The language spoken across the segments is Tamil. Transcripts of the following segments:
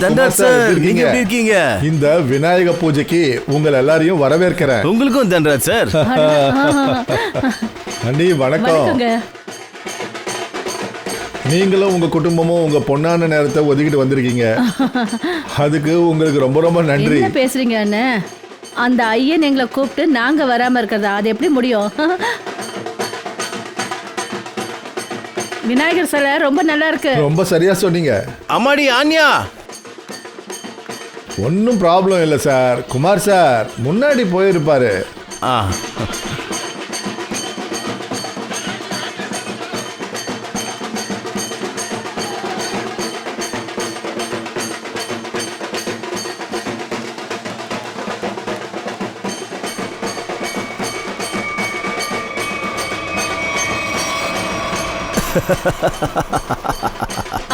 தண்டர் சார், நீங்க எப்படி இருக்கீங்க? இந்த விநாயக பூஜைக்கு உங்கள் எல்லாரையும் வரவேற்கிறேன். உங்களுக்கும் தண்டர் சார். அண்ணி வணக்கம். நீங்களும் உங்க குடும்பமும் உங்க பொன்னான நேரத்தை ஒதுக்கிட்டு வந்திருக்கீங்க. அதுக்கு உங்களுக்கு ரொம்ப ரொம்ப நன்றி. என்ன பேசுறீங்க அண்ணே? அந்த ஐயன் எங்களை கூப்பிட்டு நாங்க வராம இருக்கிறதா? அது எப்படி முடியும்? விநாயகர் சிலை ரொம்ப நல்லா இருக்கு. ரொம்ப சரியா சொன்னீங்க. அம்மாடி ஆன்யா, ஒன்னும் ப்ராப்ளம் இல்லை சார். குமார் சார் முன்னாடி போயிருப்பாரு.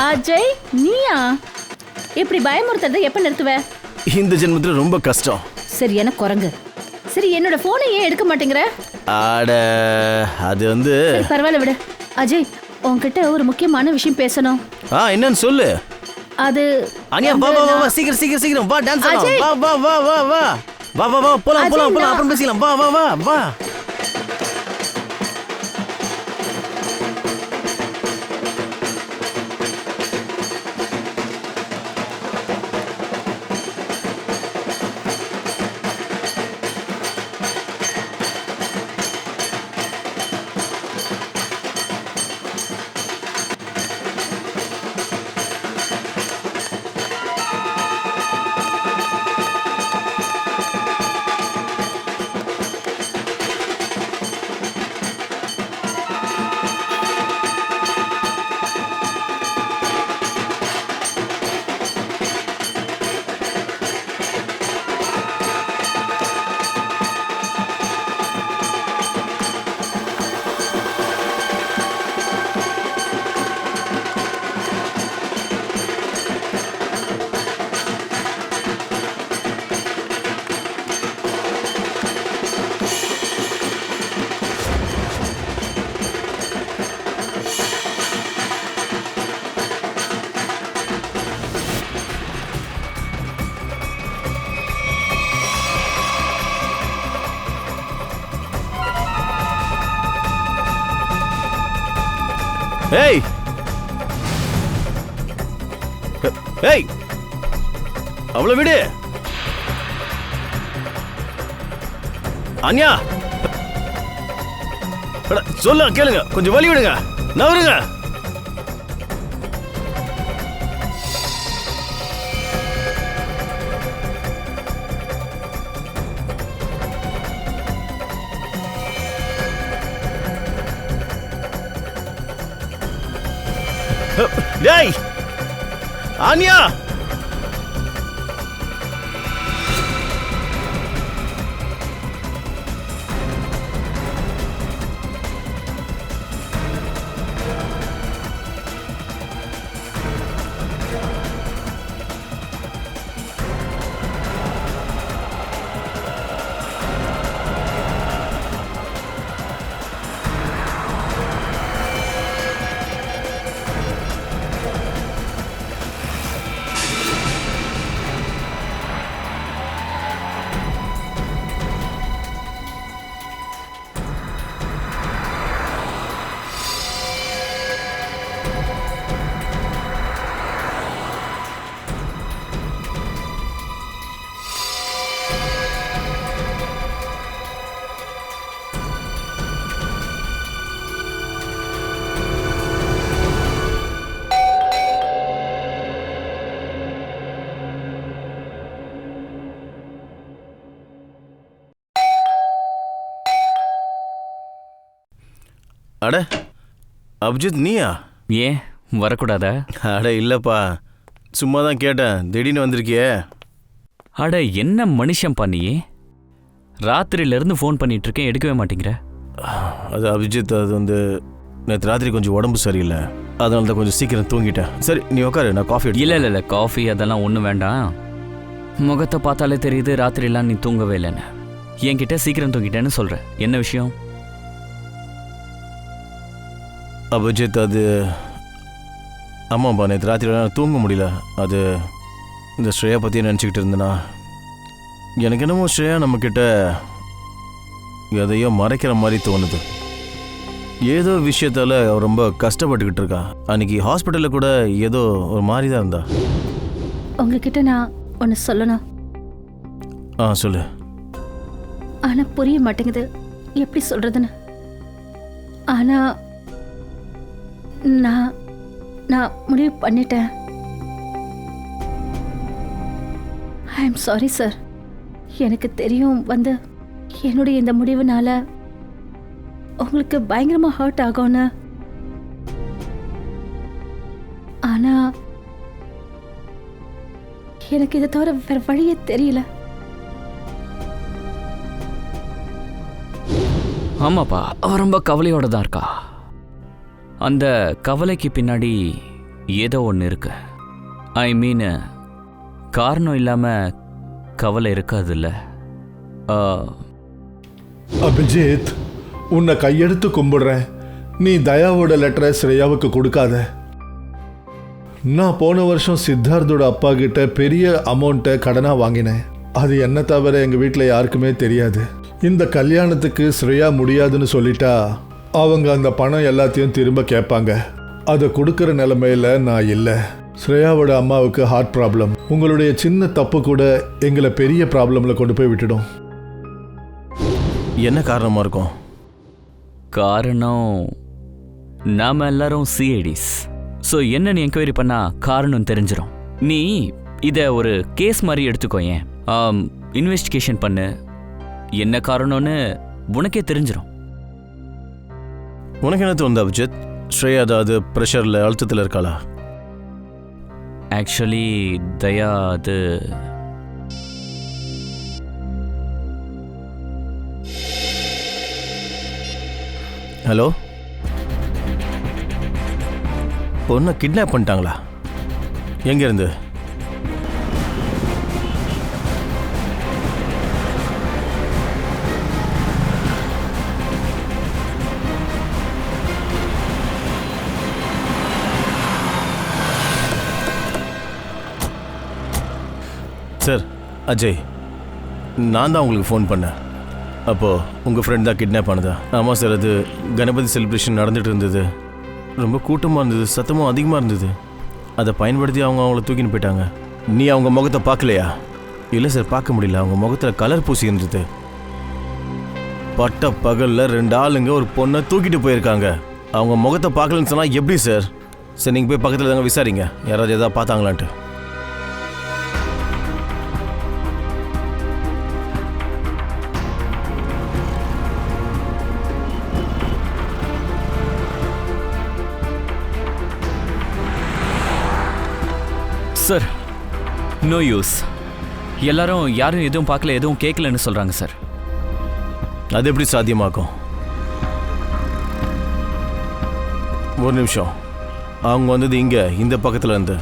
அஜய், நீயா? இப்படி பயமுறுத்துறத எப்ப நிறுத்துவ? இந்த ஜென்மத்துல ரொம்ப கஷ்டம். சரி, எனக்கு குரங்கு. சரி, என்னோட போனை ஏன் எடுக்க மாட்டேங்கிற? ஆட அது வந்து பரவாயில்ல விடு. அஜய், உன்கிட்ட ஒரு முக்கியமான விஷயம் பேசணும். என்னன்னு சொல்லு. அது அனியா, வா வா வா, சீக்கிரம் சீக்கிரம் சீக்கிரம் வா, டான்ஸ் ஆடலாம். வா வா வா வா வா வா வா வா, போலாம் போலாம் போலாம், அப்புறம் பேசலாம். வா வா வா வா. ஏய் ஏய், அவ்வளவு விடு. அன்யா, சொல்ல கேளுங்க, கொஞ்சம் வழி விடுங்க, நவருங்க. டேய் ஆன்யா, அட அபிஜித், நீயா? ஏன் வரக்கூடாதா? அட இல்லைப்பா, சும்மா தான் கேட்டேன், திடீர்னு வந்திருக்கியே. அட என்ன மனுஷன் பண்ணியே, ராத்திரியிலேருந்து ஃபோன் பண்ணிகிட்ருக்கேன், எடுக்கவே மாட்டேங்கிற. அது அபிஜித், அது வந்து நேற்று ராத்திரி கொஞ்சம் உடம்பு சரியில்லை, அதனால தான் கொஞ்சம் சீக்கிரம் தூங்கிட்டேன். சரி நீ உட்காரு, நான் காஃபி இல்லை இல்லை இல்லை, காஃபி அதெல்லாம் ஒன்றும் வேண்டாம். முகத்தை பார்த்தாலே தெரியுது ராத்திரிலாம் நீ தூங்கவே இல்லைன்னு. என்கிட்ட சீக்கிரம் தூங்கிட்டேன்னு சொல்கிறேன், என்ன விஷயம்? அபிஜித், அது ஆமாப்பா, நேற்று ராத்திரி தூங்க முடியல. அது இந்த ஸ்ரேயா பற்றி நினச்சிக்கிட்டு இருந்தேனா எனக்கு என்னமோ ஸ்ரேயா நம்மக்கிட்ட எதையோ மறைக்கிற மாதிரி தோணுது. ஏதோ விஷயத்தால் அவள் ரொம்ப கஷ்டப்பட்டுக்கிட்டு இருக்கா. அன்றைக்கி ஹாஸ்பிட்டலில் கூட ஏதோ ஒரு மாதிரி தான் இருந்தா. உங்ககிட்ட நான் ஒன்று சொல்லணும். சொல்லு. ஆனால் புரிய மாட்டேங்குது எப்படி சொல்கிறதுன்னு. ஆனால் நான் நான் முடிவு பண்ணிட்டேன். I am sorry sir. எனக்கு தெரியும் என்னுடைய இந்த முடிவுனால உங்களுக்கு பயங்கரமாக ஹர்ட் ஆகும்னு. ஆனால் எனக்கு இதை தவிர வேற வழியே தெரியல. ஆமாப்பா, அவ ரொம்ப கவலையோட தான் இருக்கா. அந்த கவலைக்கு பின்னாடி ஏதோ ஒன்று இருக்கு. ஐ மீன், காரணம் இல்லாமல் கவலை இருக்காதுல்ல. அபிஜித், உன்னை கையெடுத்து கும்பிடுறேன். நீ தயாவோட லெட்டரை ஸ்ரேயாவுக்கு கொடுக்காத. நான் போன வருஷம் சித்தார்த்தோட அப்பா கிட்ட பெரிய அமௌண்ட்டை கடனாக வாங்கினேன். அது என்ன தவிர எங்கள் வீட்டில் யாருக்குமே தெரியாது. இந்த கல்யாணத்துக்கு ஸ்ரேயா முடியாதுன்னு சொல்லிட்டா அவங்க அந்த பணம் எல்லாத்தையும் திரும்ப கேட்பாங்க. அதை கொடுக்குற நிலைமையில நான் இல்லை. ஸ்ரேயாவோட அம்மாவுக்கு ஹார்ட் ப்ராப்ளம். உங்களுடைய சின்ன தப்பு கூட எங்களை பெரிய ப்ராப்ளம்ல கொண்டு போய் விட்டுடும். என்ன காரணமாக இருக்கும்? காரணம், நாம எல்லாரும் சிஐடிஸ். ஸோ என்னன்னு என்கொயரி பண்ணா காரணம் தெரிஞ்சிடும். நீ இதை ஒரு கேஸ் மாதிரி எடுத்துக்கோ. ஏன் இன்வெஸ்டிகேஷன் பண்ணு, என்ன காரணம்னு உனக்கே தெரிஞ்சிடும். உனக்கு என்ன தோணுது அபிஜித்? ஸ்ரேயா அதாவது ப்ரெஷரில் அழுத்தத்தில் இருக்காளா? ஆக்சுவலி தயா, அது ஹலோ, பொண்ணை கிட்னாப் பண்ணிட்டாங்களா? எங்கேருந்து? சார், அஜய், நான் தான் உங்களுக்கு ஃபோன் பண்ணேன். அப்போது உங்கள் ஃப்ரெண்ட் தான் கிட்னாப் ஆனதா? ஆமாம் சார், அது கணபதி செலிப்ரேஷன் நடந்துகிட்டு இருந்தது. ரொம்ப கூட்டமாக இருந்தது, சத்தமும் அதிகமாக இருந்தது. அதை பயன்படுத்தி அவங்கள தூக்கின்னு போயிட்டாங்க. நீ அவங்க முகத்தை பார்க்கலையா? இல்லை சார், பார்க்க முடியல. அவங்க முகத்தில் கலர் பூசி இருந்தது. பட்ட பகலில் 2 ஆளுங்க ஒரு பொண்ணை தூக்கிட்டு போயிருக்காங்க. அவங்க முகத்தை பார்க்கலன்னு சொன்னால் எப்படி சார்? சார், நீங்கள் போய் பக்கத்தில் தாங்க விசாரிங்க, யாராவது எதாவது பார்த்தாங்களான்ட்டு. Sir, no use. எல்லாரும் யாரும் எதுவும் பார்க்கல, எதுவும் கேட்கலன்னு சொல்கிறாங்க சார். அது எப்படி சாத்தியமாக்கும்? ஒரு நிமிஷம். அவங்க வந்தது இங்கே, இந்த பக்கத்தில் இருந்து.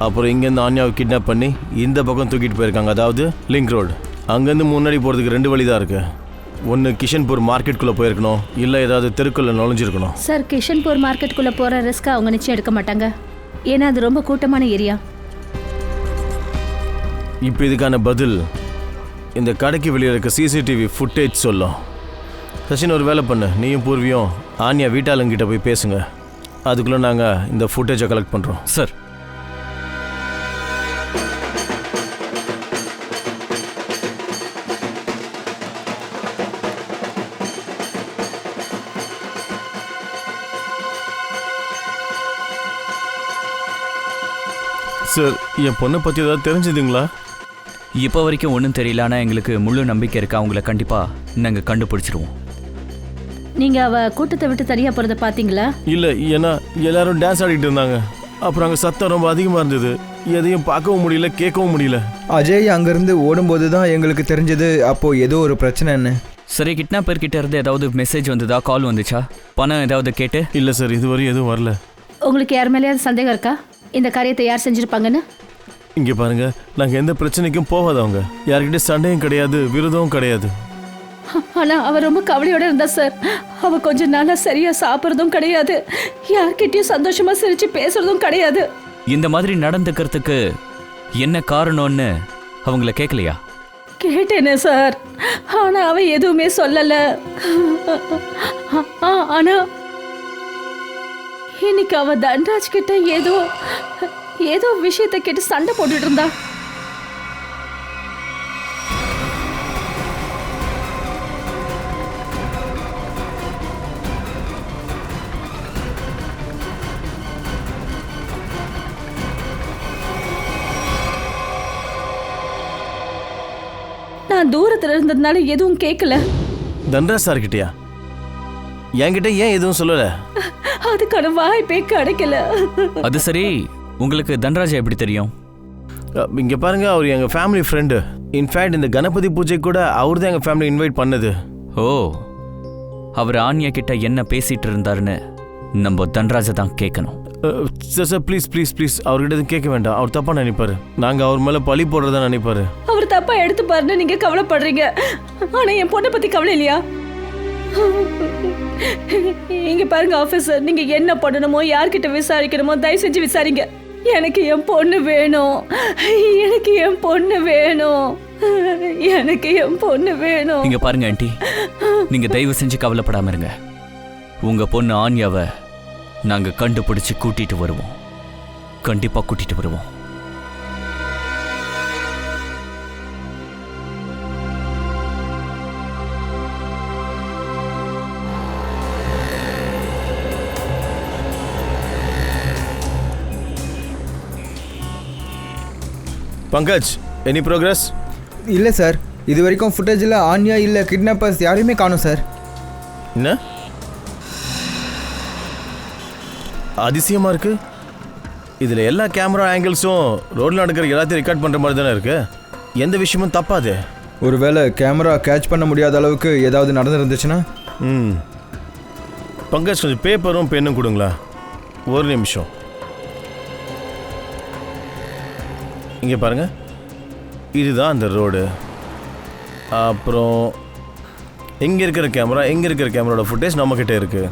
அப்புறம் இங்கேருந்து ஆன்யாவை கிட்னாப் பண்ணி இந்த பக்கம் தூக்கிட்டு போயிருக்காங்க, அதாவது லிங்க் ரோடு. அங்கேருந்து முன்னாடி போகிறதுக்கு 2 வழி தான் இருக்குது. ஒன்று கிஷன்பூர் மார்க்கெட்டுக்குள்ளே போயிருக்கணும், இல்லை ஏதாவது தெருக்குள்ளே நுழைஞ்சிருக்கணும். சார், கிஷன்பூர் மார்க்கெட்டுக்குள்ளே போகிற ரிஸ்க் அவங்க நிச்சயம் எடுக்க மாட்டாங்க. ஏன்னா அது ரொம்ப கூட்டமான ஏரியா. இப்போ இதுக்கான பதில் இந்த கடைக்கு வெளியே இருக்க சிசிடிவி ஃபுட்டேஜ் சொல்லும். சச்சின், ஒரு வேலை பண்ணு, நீயும் பூர்வியும் ஆன்யா வீட்டாளுங்கிட்ட போய் பேசுங்க. அதுக்குள்ளே நாங்கள் இந்த ஃபுட்டேஜை கலெக்ட் பண்ணுறோம். சார், சார், என் பொண்ணை பற்றி ஏதாவது தெரிஞ்சுதுங்களா? இப்போ வரைக்கும் ஒன்றும் தெரியல. ஆனால் எங்களுக்கு முழு நம்பிக்கை இருக்கு, அவங்கள கண்டிப்பாக நாங்கள் கண்டுபிடிச்சிருவோம். நீங்கள் அவள் கூட்டத்தை விட்டு தனியாக போகிறத பார்த்தீங்களா? இல்லை, ஏன்னா எல்லாரும் டான்ஸ் ஆடிட்டு இருந்தாங்க. அப்புறம் அங்கே சத்தம் ரொம்ப அதிகமாக இருந்தது. எதையும் பார்க்கவும் முடியல, கேட்கவும் முடியல. அஜய் அங்கேருந்து ஓடும்போது தான் எங்களுக்கு தெரிஞ்சது அப்போது ஏதோ ஒரு பிரச்சனைன்னு. சரி, கிட்னாப்பர் கிட்ட இருந்து ஏதாவது மெசேஜ் வந்ததா, கால் வந்துச்சா, பணம் ஏதாவது கேட்டு? இல்லை சார், இதுவரை எதுவும் வரல. உங்களுக்கு யார் மேலேயாவது சந்தேகம் இருக்கா இந்த காரியத்தை யார் செஞ்சுருப்பாங்கன்னு? இங்கே பாருங்க, நாங்கள் எந்த பிரச்சனைக்கும் போகாதவங்க. யார்கிட்ட சண்டையும் கிடையாது, விரோதமும் கிடையாது. ஆனால் அவள் ரொம்ப கவலையோடு இருந்தா சார். அவள் கொஞ்சம் நாளாக சரியாக சாப்பிட்றதும் கிடையாது, யார்கிட்டயும் சந்தோஷமாக சிரித்து பேசுறதும் கிடையாது. இந்த மாதிரி நடந்துக்கிறதுக்கு என்ன காரணம்னு அவங்கள கேட்கலையா? கேட்டேனே சார், ஆனா அவ எதுவுமே சொல்லல. ஆனா இன்னைக்கு அவ தன்ராஜ் கிட்ட ஏதோ விஷயத்தை கேட்டு சண்டை போட்டுட்டு இருந்தா. நான் தூரத்துல இருந்ததுனால எதுவும் கேட்கல. தன்ராஜ் சார் கிட்டயா? என்கிட்ட ஏன் எதுவும் சொல்லல? அதுக்கான வாய்ப்பே கிடைக்கல. அது சரி, உங்களுக்கு தன்ராஜா எப்படி தெரியும்? இங்க பாருங்க, அவர் எங்க ஃபேமிலி ஃப்ரெண்டு. இன்ஃபேக்ட் இந்த கணபதி பூஜை கூட அவர் தான் எங்க ஃபேமிலி இன்வைட் பண்ணது. ஓ, அவர் ஆன்யா கிட்ட என்ன பேசிட்டு இருந்தாருன்னு நம்ம தன்ராஜை தான் கேட்கணும். Sir sir please please please, அவர்கிட்ட எதுவும் கேட்க வேண்டாம். அவர் தப்பா நினைப்பாரு. நாங்க அவர் மேல பழி போடுறதா நினைப்பாரு. அவர் தப்பா எடுத்துப்பாருன்னு நீங்க கவலைப்படுறீங்க. ஆனா என் பொண்ணை பத்தி கவலை இல்லையா? இங்க பாருங்க ஆபீசர், நீங்க என்ன பண்ணணுமோ யார்கிட்ட விசாரிக்கணுமோ தயவு செஞ்சு விசாரிங்க. எனக்கு என் பொண்ணு வேணும், எனக்கு என் பொண்ணு வேணும், எனக்கு என் பொண்ணு வேணும். இங்க பாருங்க ஆண்டி, நீங்க தயவு செஞ்சு கவலைப்படாம இருங்க. உங்க பொண்ணு ஆன்யாவை நாங்க கண்டுபிடிச்சு கூட்டிட்டு வருவோம். கண்டிப்பா கூட்டிட்டு வருவோம். Pankaj, any progress? இல்லை சார், இது வரைக்கும் ஃபுட்டேஜில் ஆன்யா இல்லை கிட்னாப்பர்ஸ் யாரையுமே காணும் சார். என்ன அதிசயமா இருக்கு? இதுல எல்லா கேமரா ஆங்கிள்ஸும் ரோட்ல நடக்கிற எல்லாத்தையும் ரெக்கார்ட் பண்ற மாதிரி தானே இருக்கு. எந்த விஷயமும் தப்பாது. ஒருவேளை கேமரா கேட்ச் பண்ண முடியாத அளவுக்கு ஏதாவது நடந்துருந்துச்சுன்னா? பங்கஜ், கொஞ்சம் பேப்பரும் பெண்ணும் கொடுங்களா? ஒரு நிமிஷம். இங்கே பாருங்க, இதுதான் அந்த ரோடு. அப்புறம் எங்கே இருக்கிற கேமராவோட ஃபுட்டேஜ் நம்மக்கிட்ட இருக்கு.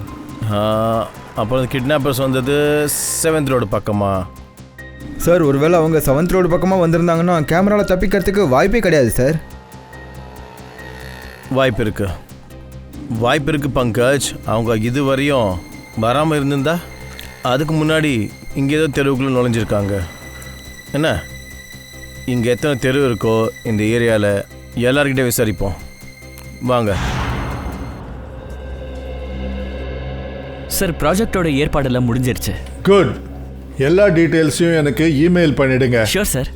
அப்புறம் கிட்னாப்பர்ஸ் வந்தது 7th ரோடு பக்கமா? சார், ஒருவேளை அவங்க 7th ரோடு பக்கமாக வந்திருந்தாங்கன்னா கேமராவில் தப்பிக்கிறதுக்கு வாய்ப்பே கிடையாது சார். வாய்ப்பு இருக்கு பங்கஜ். அவங்க இதுவரையும் வராமல் இருந்திருந்தா அதுக்கு முன்னாடி இங்கே ஏதோ தெருவுக்குள்ளே நுழைஞ்சிருக்காங்க. என்ன, இங்கே எத்தனை தெரு இருக்கோ இந்த ஏரியாவில் எல்லார்கிட்ட விசாரிப்போம். வாங்க சார். ப்ராஜெக்டோட ஏற்பாடெல்லாம் முடிஞ்சிருச்சு. குட். எல்லா டீட்டெயில்ஸையும் எனக்கு இமெயில் பண்ணிடுங்க. Sure sir.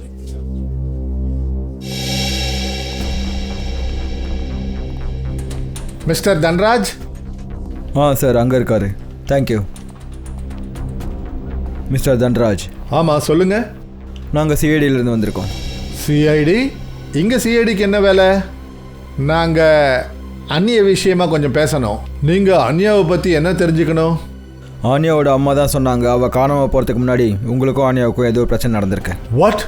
Mister Dhanraj. Sir, அங்கே இருக்காரு. தேங்க்யூ. மிஸ்டர் தன்ராஜ். ஆமாம், சொல்லுங்க. நாங்கள் சிஐடியிலேருந்து வந்திருக்கோம். சிஐடி? இங்கே சிஐடிக்கு என்ன வேலை? நாங்கள் அந்நிய விஷயமா கொஞ்சம் பேசணும். நீங்கள் அந்நியாவை பற்றி என்ன தெரிஞ்சுக்கணும்? ஆன்யாவோட அம்மா தான் சொன்னாங்க, அவள் காணாமல் போகிறதுக்கு முன்னாடி உங்களுக்கும் ஆன்யாவுக்கும் ஏதோ பிரச்சனை நடந்திருக்கு. வாட்?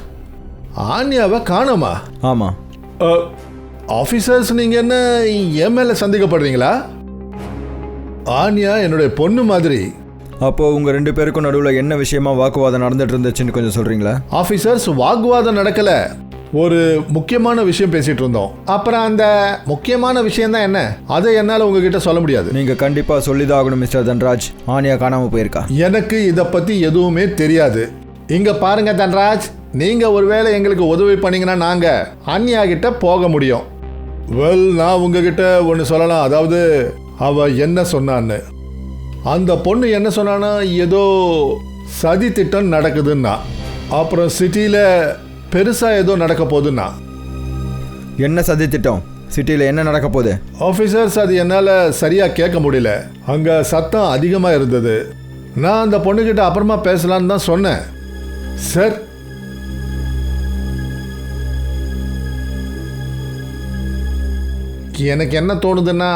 ஆன்யாவை காணோமா? ஆமாம். ஆஃபீஸர்ஸ், நீங்கள் என்ன என் மேலே சந்தேகப்படுறீங்களா? ஆன்யா என்னுடைய பொண்ணு மாதிரி. அப்போது உங்கள் 2 பேருக்கும் நடுவில் என்ன விஷயமா வாக்குவாதம் நடந்துட்டு இருந்துச்சுன்னு கொஞ்சம் சொல்கிறீங்களா? ஆஃபீஸர்ஸ், வாக்குவாதம் நடக்கலை. ஒரு முக்கியமான விஷயம் பேசிகிட்டு இருந்தோம். அப்புறம் அந்த முக்கியமான விஷயம் தான் என்ன, அதை என்னால் உங்ககிட்ட சொல்ல முடியாது. நீங்கள் கண்டிப்பாக சொல்லிதான் ஆகணும் மிஸ்டர் தன்ராஜ். ஆன்யா காணாமல் போயிருக்கா. எனக்கு இதை பற்றி எதுவுமே தெரியாது. இங்கே பாருங்க தன்ராஜ், நீங்கள் ஒருவேளை எங்களுக்கு உதவி பண்ணீங்கன்னா நாங்கள் ஆன்யா கிட்ட போக முடியும். நான் உங்ககிட்ட ஒன்று சொல்லலாம். அதாவது அவ என்ன சொன்னான்னு, அந்த பொண்ணு என்ன சொன்னான்னா ஏதோ சதி திட்டம் நடக்குதுன்னா, அப்புறம் சிட்டியில் பெருசாக ஏதோ நடக்க போகுதுன்னா. என்ன சதி திட்டம்? சிட்டியில் என்ன நடக்க போகுது? ஆஃபீஸர்ஸ், அது என்னால் சரியாக கேட்க முடியல. அங்கே சத்தம் அதிகமாக இருந்தது. நான் அந்த பொண்ணுக்கிட்ட அப்புறமா பேசலான்னு தான் சொன்னேன். சார், எனக்கு என்ன தோணுதுன்னா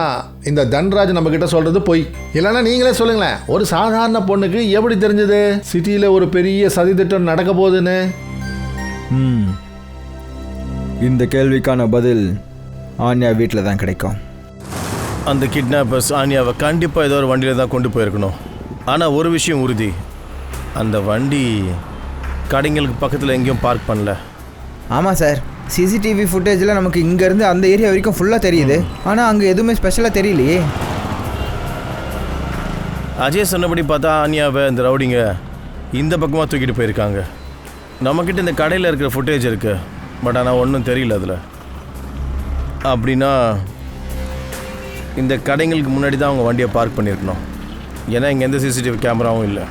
இந்த தன்ராஜ் நம்ம கிட்ட சொல்றது பொய். இல்லைன்னா நீங்களே சொல்லுங்களேன், ஒரு சாதாரண பொண்ணுக்கு எப்படி தெரிஞ்சது சிட்டியில் ஒரு பெரிய சதி திட்டம் நடக்க போகுதுன்னு? இந்த கேள்விக்கான பதில் ஆன்யா வீட்டில் தான் கிடைக்கும். அந்த கிட்னாப்பர்ஸ் ஆன்யாவை கண்டிப்பாக ஏதோ ஒரு வண்டியில் தான் கொண்டு போயிருக்கணும். ஆனால் ஒரு விஷயம் உறுதி, அந்த வண்டி கடைங்களுக்கு பக்கத்தில் எங்கேயும் பார்க் பண்ணல. ஆமாம் சார், சிசிடிவி ஃபுட்டேஜில் நமக்கு இங்கேருந்து அந்த ஏரியா வரைக்கும் ஃபுல்லாக தெரியுது. ஆனால் அங்கே எதுவுமே ஸ்பெஷலாக தெரியலையே. அஜய் சொன்னபடி பார்த்தா ஆன்யாவை இந்த ரவுடிங்க இந்த பக்கமாக தூக்கிட்டு போயிருக்காங்க. நம்மக்கிட்ட இந்த கடையில் இருக்கிற ஃபுட்டேஜ் இருக்குது, பட் ஆனால் ஒன்றும் தெரியல அதில். அப்படின்னா இந்த கடைங்களுக்கு முன்னாடி தான் அவங்க வண்டியை பார்க் பண்ணியிருக்கணும். ஏன்னா இங்கே எந்த சிசிடிவி கேமராவும் இல்லை.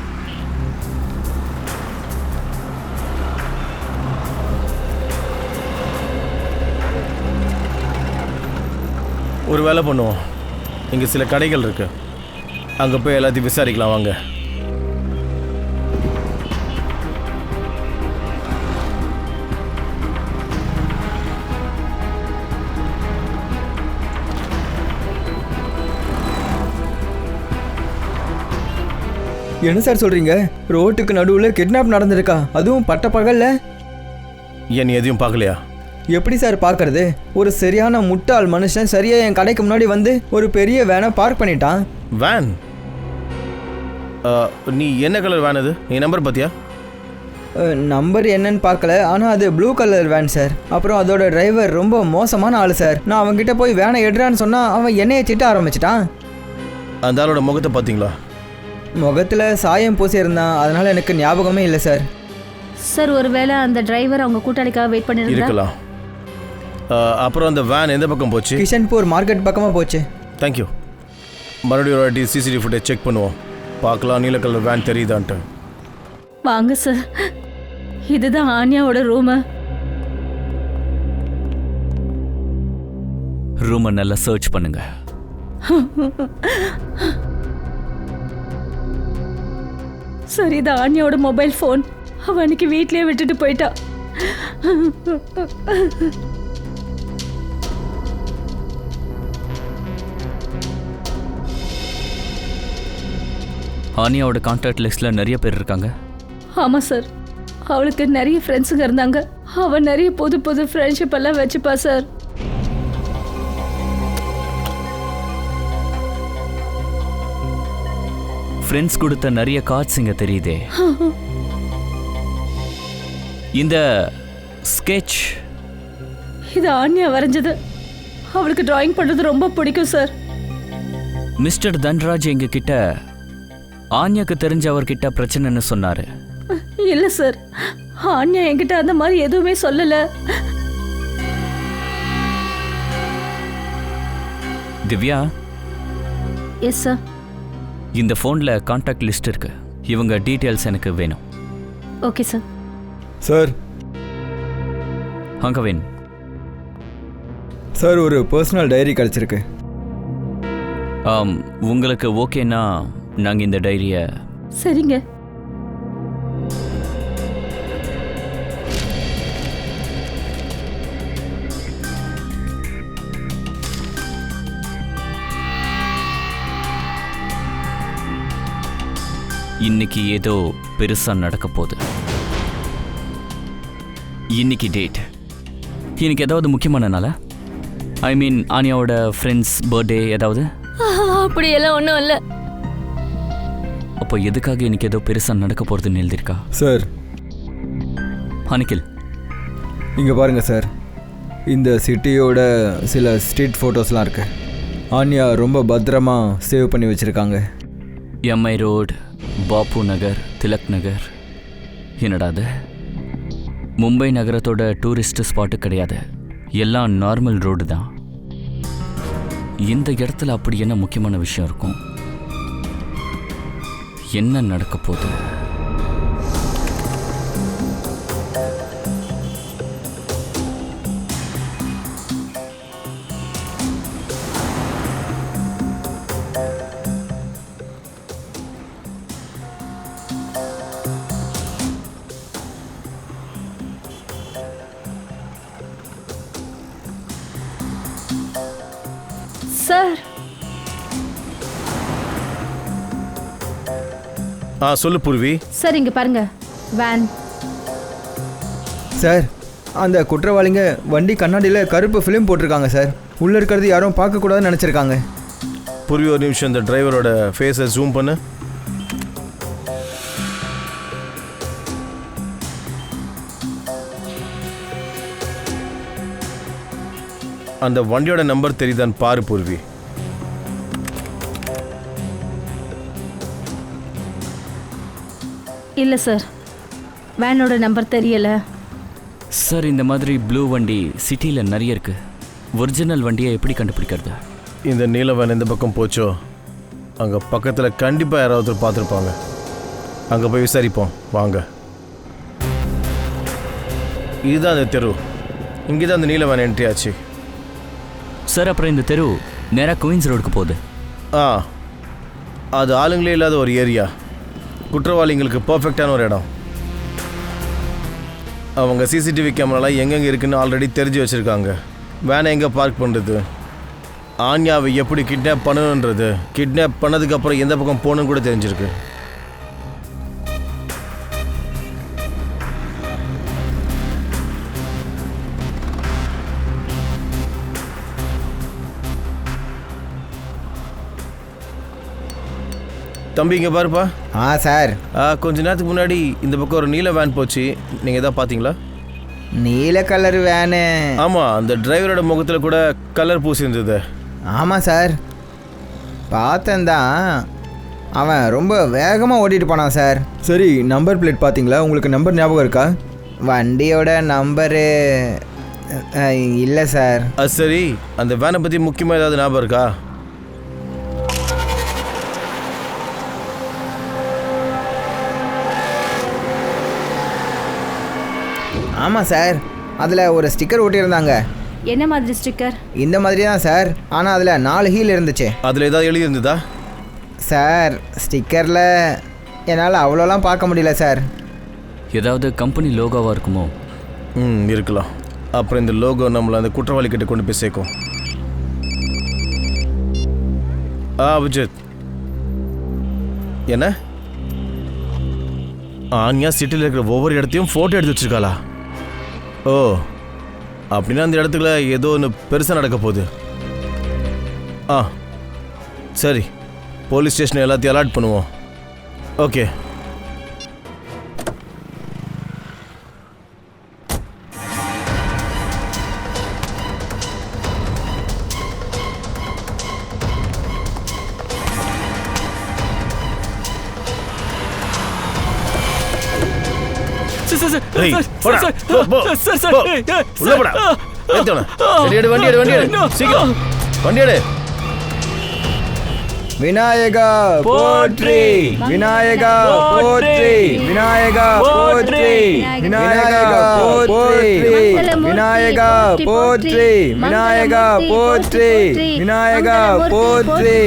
ஒரு வேலை பண்ணுவோம், இங்கே சில கடைகள் இருக்குது, அங்கே போய் எல்லாத்தையும் விசாரிக்கலாம் வாங்க. என்ன சார் சொல்கிறீங்க? ரோட்டுக்கு நடுவில் கிட்னாப் நடந்திருக்கா, அதுவும் பட்ட பகலில்? ஏன் நீ எதையும் பார்க்கலையா? எப்படி சார் பார்க்கறது? ஒரு சரியான முட்டாள் மனுஷன் சரியாக என் கடைக்கு முன்னாடி வந்து ஒரு பெரிய வேனை பார்க் பண்ணிட்டான். வேன்? நீ என்ன கலர் வேன் அது? நீ நம்பர் பார்த்தியா? நம்பர் என்னன்னு பார்க்கல, ஆனால் அது ப்ளூ கலர் வேன் சார். அப்புறம் அதோட டிரைவர் ரொம்ப மோசமான ஆள் சார். நான் அவன்கிட்ட போய் வேனை எடுறான்னு சொன்னால் அவன் என்னையை திட்ட ஆரம்பிச்சிட்டான். அந்த ஆளோட முகத்தை பார்த்தீங்களா? முகத்தில் சாயம் பூசியிருந்தான், அதனால் எனக்கு ஞாபகமே இல்லை சார். சார் ஒருவேளை அந்த டிரைவர் அவங்க கூட்டாளிக்காக வெயிட் பண்ணிட்டு இருக்கலாம். அப்புறம் அந்த வேன் எந்த பக்கம் போச்சு? கிஷன்பூர் மார்க்கெட் பக்கமாக போச்சு. தேங்க்யூ. மறுபடியும் ஒரு வாட்டி சிசிடிவி ஃபுட்டேஜ் செக் பண்ணுவோம், பார்க்கலாம் நீல கலர் வேன் தெரியுதான்ட்டு. வாங்க சார், இதுதான் ஆன்யாவோட ரூமு. ரூமை நல்லா சர்ச் பண்ணுங்க. சார் இது ஆன்யாவோட மொபைல் ஃபோன். அவன் அன்னைக்கு வீட்லயே விட்டுட்டு போயிட்டா. ஆனியாவோட கான்டாக்ட் லிஸ்ட்ல நிறைய பேர் இருக்காங்க. ஆமாம் சார், அவளுக்கு நிறைய ஃப்ரெண்ட்ஸுங்க இருந்தாங்க. அவன் நிறைய புது புது ஃப்ரெண்ட்ஷிப் எல்லாம் வச்சுப்பா சார். ஃப்ரெண்ட்ஸ் கொடுத்த நிறைய கார்ட்ஸ் இங்க தெரியுதே. இந்த ஸ்கெட்ச் இது ஆன்யா வரைஞ்சது. அவளுக்கு டிராயிங் பண்ணுறது ரொம்ப பிடிக்கும் சார். மிஸ்டர் தன்ராஜ் எங்க கிட்ட ஆன்யாக்கு தெரிஞ்சவர்கிட்ட பிரச்சனைன்னு சொன்னாரு. இல்லை சார், ஆன்யா என்கிட்ட அந்த மாதிரி எதுவுமே சொல்லலை. திவ்யா. Yes sir. இந்த ஃபோனில் கான்டாக்ட் லிஸ்ட் இருக்கு, இவங்க டீட்டெயில்ஸ் எனக்கு வேணும். Okay sir. சார் ஹங்கவின் சார், ஒரு பர்சனல் டைரி கிடச்சிருக்கு. உங்களுக்கு ஓகேன்னா நாங்கள் இந்த டைரியை. சரிங்க. இன்னைக்கு ஏதோ பெருசா நடக்க போகுது. இன்னைக்கு டேட். இன்னைக்கு ஏதாவது முக்கியமான நாளா? ஐ மீன் ஆனியாவோட ஃப்ரெண்ட்ஸ் பர்த்டே ஏதாவது? அப்படியெல்லாம் ஒன்றும் இல்லை. அப்போ எதுக்காக இன்னைக்கு ஏதோ பெருசா நடக்க போறதுன்னு எழுதியிருக்கா? சார் அனிகில், இங்கே பாருங்க சார், இந்த சிட்டியோட சில ஸ்ட்ரீட் ஃபோட்டோஸ்லாம் இருக்கு. ஆன்யா ரொம்ப பத்திரமா சேவ் பண்ணி வச்சுருக்காங்க. எம்ஐ ரோடு, பாபு நகர், திலக் நகர். என்னடா அது? மும்பை நகரத்தோட டூரிஸ்ட் ஸ்பாட்டு கிடையாது, எல்லாம் நார்மல் ரோடு தான். இந்த இடத்துல அப்படி என்ன முக்கியமான விஷயம் இருக்கும்? என்ன நடக்க போகுது? சார். சொல்லு பூர்வி. சார் இங்கே பாருங்க, வேன். சார், அந்த குற்றவாளிங்க வண்டி கண்ணாடியில் கருப்பு ஃபிலிம் போட்டிருக்காங்க சார். உள்ளே இருக்கிறது யாரும் பார்க்கக்கூடாதுன்னு நினச்சிருக்காங்க. பூர்வி ஒரு நிமிஷம் இந்த டிரைவரோட ஃபேஸை ஜூம் பண்ணு. அந்த வண்டியோட நம்பர் தெரியுதான்னு பாரு பூர்வி. இல்லை சார், வேனோட நம்பர் தெரியல. சார் இந்த மாதிரி ப்ளூ வண்டி சிட்டியில் நிறைய இருக்கு. ஒரிஜினல் வண்டியை எப்படி கண்டுபிடிக்கிறது? இந்த நீல வேன் எந்த பக்கம் போச்சோ அங்கே பக்கத்தில் கண்டிப்பாக யாராவது பார்த்துருப்பாங்க. அங்கே போய் விசாரிப்போம் வாங்க. இதுதான் அந்த தெரு. இங்கே தான் அந்த நீல வேன் என்ட்ரி ஆச்சு. சார் அப்புறம் இந்த தெரு நேராக குயின்ஸ் ரோடுக்கு போகுது. அது ஆளுங்களே இல்லாத ஒரு ஏரியா. குற்றவாளிங்களுக்கு பர்ஃபெக்டான ஒரு இடம். அவங்க சிசிடிவி கேமராலாம் எங்கெங்கே இருக்குன்னு ஆல்ரெடி தெரிஞ்சு வச்சுருக்காங்க. வேனை எங்கே பார்க் பண்ணுறது, ஆன்யாவை எப்படி கிட்னாப் பண்ணணுன்றது, கிட்னாப் பண்ணதுக்கப்புறம் எந்த பக்கம் போகணுன்னு கூட தெரிஞ்சிருக்கு. தம்பி இங்கே பாருப்பா. சார். கொஞ்ச நேரத்துக்கு முன்னாடி இந்த பக்கம் ஒரு நீல வேன் போச்சு. நீங்கள் எதாவது பார்த்தீங்களா? நீல கலர் வேனு? ஆமாம், அந்த டிரைவரோட முகத்தில் கூட கலர் பூசி இருந்தது. ஆமாம் சார், பார்த்தேன் தான். அவன் ரொம்ப வேகமாக ஓட்டிகிட்டு போனான் சார். சரி, நம்பர் பிளேட் பார்த்தீங்களா? உங்களுக்கு நம்பர் ஞாபகம் இருக்கா? வண்டியோட நம்பரு இல்லை சார். அது சரி, அந்த வேனை பற்றி முக்கியமாக ஏதாவது ஞாபகம் இருக்கா? ஆமாம் சார், அதில் ஒரு ஸ்டிக்கர் ஒட்டியிருந்தாங்க. என்ன மாதிரி ஸ்டிக்கர்? இந்த மாதிரி தான் சார், ஆனால் அதில் 4 ஹீல் இருந்துச்சு. அதில் ஏதாவது எழுதி இருந்ததா? சார் ஸ்டிக்கரில் என்னால் அவ்வளோலாம் பார்க்க முடியல சார். ஏதாவது கம்பெனி லோகோவாக இருக்குமோ? இருக்கலாம். அப்புறம் இந்த லோகோ நம்மளை அந்த குற்றவாளி கிட்ட கொண்டு போய் சேர்க்கும். அபிஜித், என்ன ஆன்யா சிட்டியில் இருக்கிற ஒவ்வொரு இடத்தையும் ஃபோட்டோ எடுத்து வச்சிருக்காளா? ஓ, அப்படின்னா அந்த இடத்துல ஏதோ ஒன்று பெருசாக நடக்க போகுது. சரி, போலீஸ் ஸ்டேஷனை எல்லாத்தையும் அலாட் பண்ணுவோம். ஓகே. விநாயகா போற்றி, விநாயகா போற்றி, விநாயகா போற்றி, விநாயகா போற்றி, விநாயகா போற்றி, விநாயகா போற்றி, விநாயகா போற்றி.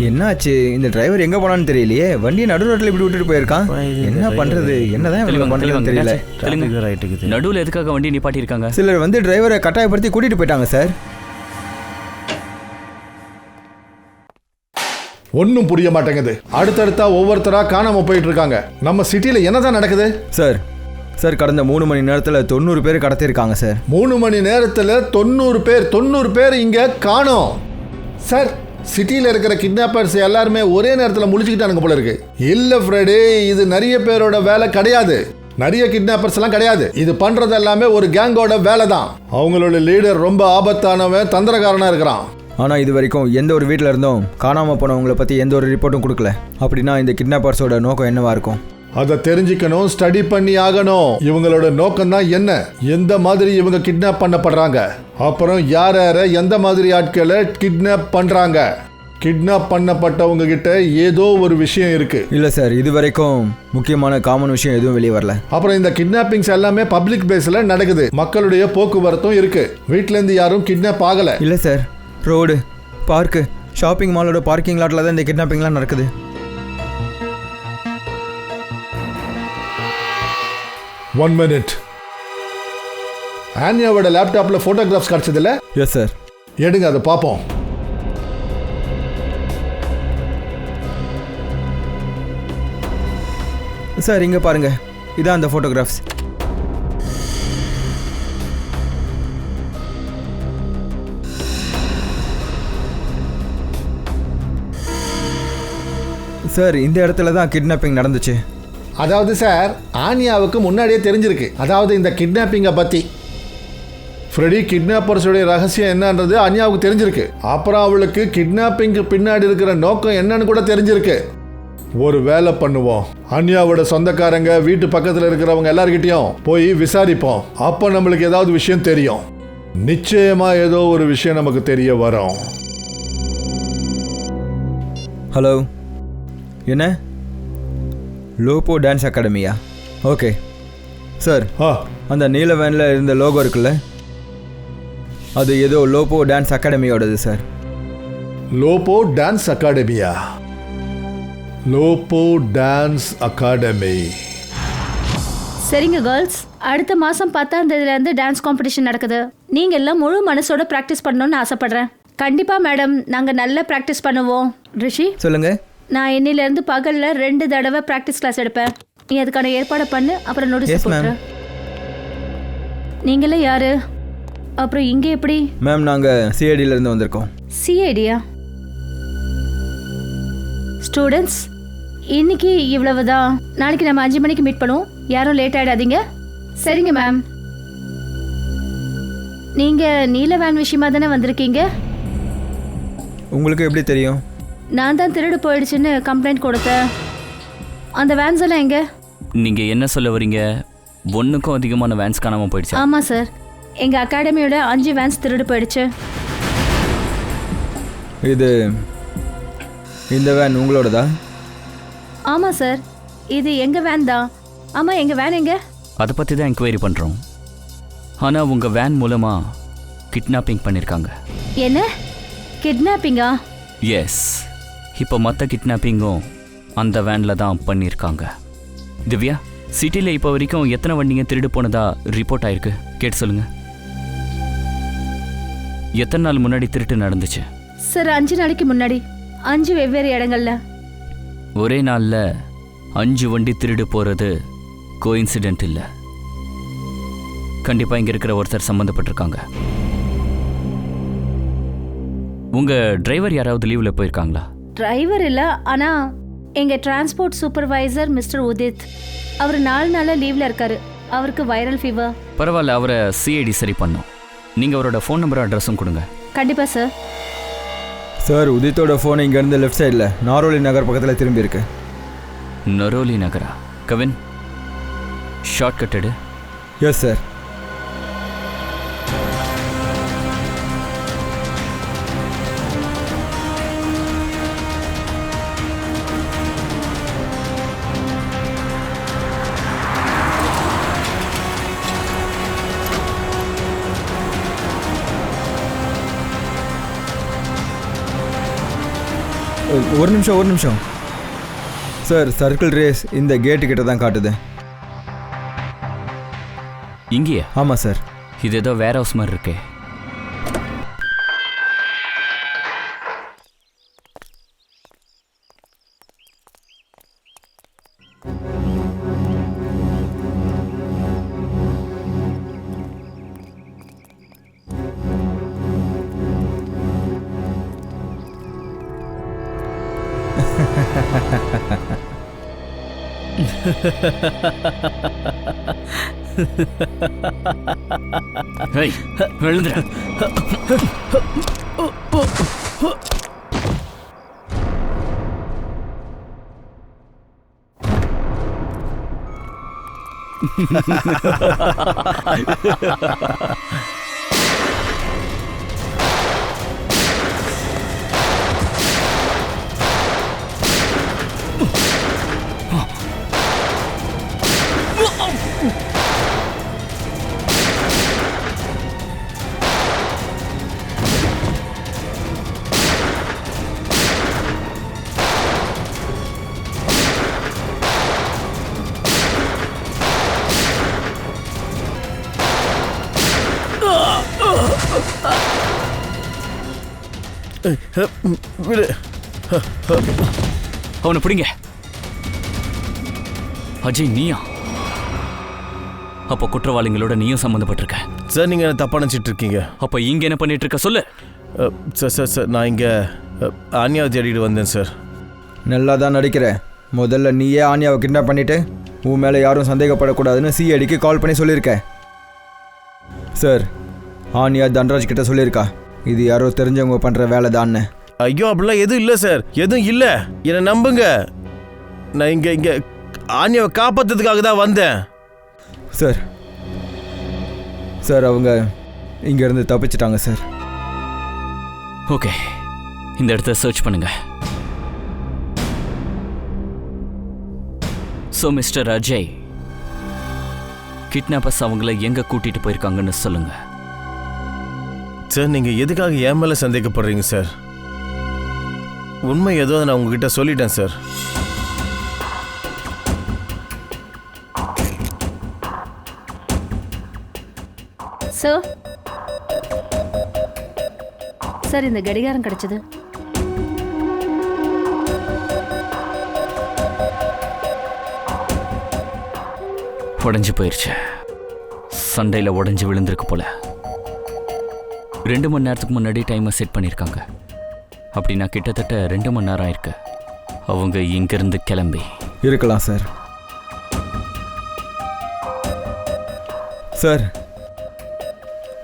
என்னாச்சு? இந்த டிரைவர் எங்க போனான்னு தெரியலையே. வண்டியை நடு ரோட்டில் இப்படி விட்டுட்டு போயிருக்கான். என்ன பண்றது? என்னதான் பண்றதுன்னு தெரியல. நடுவில் எதுக்காக வண்டி நிப்பாட்டி இருக்காங்க? சிலர் வந்து டிரைவரை கட்டாயப்படுத்தி கூட்டிட்டு போயிட்டாங்க சார். ஒன்றும் புரிய மாட்டேங்குது. அடுத்தடுத்தா ஒவ்வொருத்தரா காணாம போயிட்டு இருக்காங்க. நம்ம சிட்டில என்னதான் நடக்குது சார்? சார் கடந்த 3 மணி நேரத்தில் 90 பேர் கடத்திருக்காங்க சார். 3 மணி நேரத்தில் 90 பேர் இங்க காணோம் சார். சிட்டியில் இருக்கிற கிட்னாப்பர்ஸ் எல்லாருமே ஒரே நேரத்தில் முழிச்சுக்கிட்டானுங்க போல இருக்கு. இல்ல ஃப்ரெடி, இது நிறைய பேரோட வேலை கிடையாது. நிறைய கிட்னாப்பர்ஸ் எல்லாம் கிடையாது. இது பண்றது எல்லாமே ஒரு கேங்கோட வேலை தான். அவங்களோட லீடர் ரொம்ப ஆபத்தானவன், தந்திரக்காரனா இருக்கிறான். ஆனால் இது வரைக்கும் எந்த ஒரு வீட்டில் இருந்தும் காணாமல் போனவங்களை பற்றி எந்த ஒரு ரிப்போர்ட்டும் கொடுக்கல. அப்படின்னா இந்த கிட்னாப்பர்ஸோட நோக்கம் என்னவா இருக்கும்? அதை தெரிஞ்சுக்கணும், ஸ்டடி பண்ணி ஆகணும். இவங்களோட நோக்கம் தான் என்ன, எந்த மாதிரி இவங்க கிட்னாப் பண்ணப்படுறாங்க, அப்புறம் யார் யார எந்த மாதிரி ஆட்களை கிட்னாப் பண்றாங்க. கிட்னாப் பண்ணப்பட்டவங்க கிட்ட ஏதோ ஒரு விஷயம் இருக்கு. இல்லை சார், இது வரைக்கும் முக்கியமான காமன் விஷயம் எதுவும் வெளியே வரல. அப்புறம் இந்த கிட்னாப்பிங்ஸ் எல்லாமே பப்ளிக் பேஸ்ல நடக்குது. மக்களுடைய போக்குவரத்தும் இருக்கு. வீட்ல இருந்து யாரும் கிட்னாப் ஆகல. இல்லை சார், ரோடு, பார்க்கு, ஷாப்பிங் மாலோட பார்க்கிங் லாட்டில் தான் இந்த கிட்னாப்பிங்லாம் நடக்குது. One minute. ஆன்யாவோட லேப்டாப்ல போட்டோகிராஃப்ஸ் கிடைச்சதில்ல? Yes sir. எடுங்க, அதை பார்ப்போம். சார் இங்கே பாருங்க, இதான் அந்த ஃபோட்டோகிராஃப்ஸ். சார் இந்த இடத்துல தான் கிட்னாப்பிங் நடந்துச்சு. அதாவது சார், ஆன்யாவுக்கு முன்னாடியே தெரிஞ்சிருக்கு, அதாவது இந்த கிட்னாப்பிங்கை பற்றி. ஃப்ரெடி கிட்னாப்பர்ஸுடைய ரகசியம் என்னன்றது அன்யாவுக்கு தெரிஞ்சிருக்கு. அப்புறம் அவளுக்கு கிட்னாப்பிங்க்கு பின்னாடி இருக்கிற நோக்கம் என்னன்னு கூட தெரிஞ்சிருக்கு. ஒரு வேலை பண்ணுவோம், அன்யாவோட சொந்தக்காரங்க வீட்டு பக்கத்தில் இருக்கிறவங்க எல்லார்கிட்டையும் போய் விசாரிப்போம். அப்போ நம்மளுக்கு ஏதாவது விஷயம் தெரியும். நிச்சயமா ஏதோ ஒரு விஷயம் நமக்கு தெரிய வரும். ஹலோ, என்ன லோபோ டான்ஸ் அகாடமியா? ஓகே சார், அந்த நீல வேனில் இருந்த லோகோ இருக்குல்ல, அது ஏதோ லோபோ டான்ஸ் அகாடமியோடது சார். லோபோ டான்ஸ் அகாடமியா? Lobo dance academy. சரிங்க கேர்ள்ஸ், அடுத்த மாதம் 10ஆம் தேதியிலேருந்து டான்ஸ் காம்படிஷன் நடக்குது. நீங்கள் எல்லாம் முழு மனசோட ப்ராக்டிஸ் பண்ணணும்னு ஆசைப்பட்றேன். கண்டிப்பாக மேடம், நாங்கள் நல்லா ப்ராக்டிஸ் பண்ணுவோம். ரிஷி சொல்லுங்கள். நான் இன்னிலேருந்து பகலில் 2 தடவை ப்ராக்டிஸ் கிளாஸ் எடுப்பேன். நீ அதுக்கான ஏற்பாடை பண்ணு, அப்புறம் நோட்டீஸ் போட்டுறேன். நீங்களே யாரு? அப்புறம் இங்கே எப்படி? மேம், நாங்கள் சிஐடியிலேருந்து வந்திருக்கோம். சிஐடியா? ஸ்டூடெண்ட்ஸ், இன்னைக்கு இவ்வளவுதான். நாளைக்கு நம்ம 5 மணிக்கு மீட் பண்ணுவோம். யாரும் லேட் ஆகிடாதீங்க. சரிங்க மேம். நீங்கள் நீல வேன் விஷயமா தானே வந்திருக்கீங்க? உங்களுக்கு எப்படி தெரியும்? நான் தான் திருடு போயிடுச்சுன்னு கம்ப்ளைண்ட் கொடுத்தேன். அந்த வேன்ஸ் எல்லாம் எங்க? நீங்கள் என்ன சொல்ல வரீங்க? 1க்கும் அதிகமான வேன்ஸ் காணாமல் போயிடுச்சு. ஆமாம் சார், எங்கள் அகாடமியோட 5 வேன்ஸ் திருடு போயிடுச்சு. இந்த வேன் உங்களோடதா? ஆமாம் சார், இது எங்கள் வேன் தான். ஆமாம், எங்கள் வேன் எங்க? அதை பற்றி தான் என்கொயரி பண்ணுறோம். ஆனால் உங்கள் வேன் மூலமாக கிட்னாப்பிங் பண்ணியிருக்காங்க. என்ன கிட்னாப்பிங்கா? எஸ், இப்போ மற்ற கிட்னாப்பிங்கும் அந்த வேனில் தான் பண்ணியிருக்காங்க. திவ்யா, சிட்டியில் இப்போ வரைக்கும் எத்தனை வண்டிங்க திருடு போனதா ரிப்போர்ட் ஆயிருக்கு? கேட்டு சொல்லுங்கள். எத்தனை நாள் முன்னாடி திருட்டு நடந்துச்சு? சார், 5 நாளைக்கு முன்னாடி 5 வெவ்வேறு இடங்கள்ல. ஒரே நாளில் 5 வண்டி திருடு போகிறது கோஇன்சிடென்ட் இல்லை. கண்டிப்பாக இங்கே இருக்கிற ஒருத்தர் சம்மந்தப்பட்டிருக்காங்க. உங்கள் டிரைவர் யாராவது லீவில் போயிருக்காங்களா? டிரைவர் இல்லை, ஆனால் எங்கள் டிரான்ஸ்போர்ட் சூப்பர்வைசர் மிஸ்டர் உதித், அவர் 4 நாளாக லீவில் இருக்காரு. அவருக்கு வைரல் ஃபீவர். பரவாயில்ல, அவரை சிஐடி சரி பண்ணோம். நீங்கள் அவரோட ஃபோன் நம்பரும் அட்ரஸும் கொடுங்க. கண்டிப்பாக சார். சார், உதித்தோட ஃபோன் இங்கேருந்து லெஃப்ட் சைடில் நாரோலி நகர் பக்கத்தில் திரும்பி இருக்கு. நரோலி நகரா? கவின், ஷார்ட் கட் எடு. Yes sir. ஒரு நிமிஷம் சார். சர்க்கிள் ரேஸ் இந்த கேட்டு கிட்ட தான் காட்டுது. இங்கேயா? ஆமாம் சார். இது ஏதோ வேர் ஹவுஸ் மாதிரி இருக்கே. எழுந்துற. அவனை பிடிங்க. அஜய், நீயா? அப்போ குற்றவாளிகளோட நீயும் சம்மந்தப்பட்டிருக்க. சார், நீங்கள் என்ன தப்பாக நினச்சிட்டு இருக்கீங்க. அப்போ இங்கே என்ன பண்ணிட்டு இருக்க சொல்லு. சார், நான் இங்கே ஆன்யாவை தேடிட்டு வந்தேன் சார். நல்லா தான் நடிக்கிறேன். முதல்ல நீயே ஆன்யாவை கிட்னாப் பண்ணிவிட்டு உன் மேலே யாரும் சந்தேகப்படக்கூடாதுன்னு சிஐடிக்கு கால் பண்ணி சொல்லியிருக்க. சார், ஆனியா தன்ராஜ் கிட்ட சொல்லியிருக்கா இது யாரோ தெரிஞ்சவங்க பண்ணுற வேலை தான்னு. ஐயோ அப்படிலாம் எதுவும் இல்லை சார், எதுவும் இல்லை. என்னை நம்புங்க, நான் இங்கே ஆனியாவை காப்பாற்றுறதுக்காக தான் வந்தேன். சார் சார் அவங்க இங்கேருந்து தப்பிச்சிட்டாங்க சார். ஓகே, இந்த இடத்த சர்ச் பண்ணுங்க. ஸோ மிஸ்டர் அஜய், கிட்னாப்பர்ஸ் அவங்கள எங்க கூட்டிட்டு போயிருக்காங்கன்னு சொல்லுங்க. சார் நீங்கள் எதுக்காக என் மேலே சந்தேகப்படுறீங்க சார்? உண்மை ஏதோ நான் உங்ககிட்ட சொல்லிட்டேன் சார். சார் சார் இந்த கடிகாரம் கிடைச்சது. உடஞ்சி போயிருச்சு. சண்டையில் உடஞ்சி விழுந்திருக்கு போல. 2 மணி நேரத்துக்கு முன்னாடி டைமை செட் பண்ணியிருக்காங்க. அப்படின்னா கிட்டத்தட்ட 2 மணி நேரம் ஆயிருக்கு அவங்க இங்கிருந்து கிளம்பி. இருக்கலாம் சார். சார்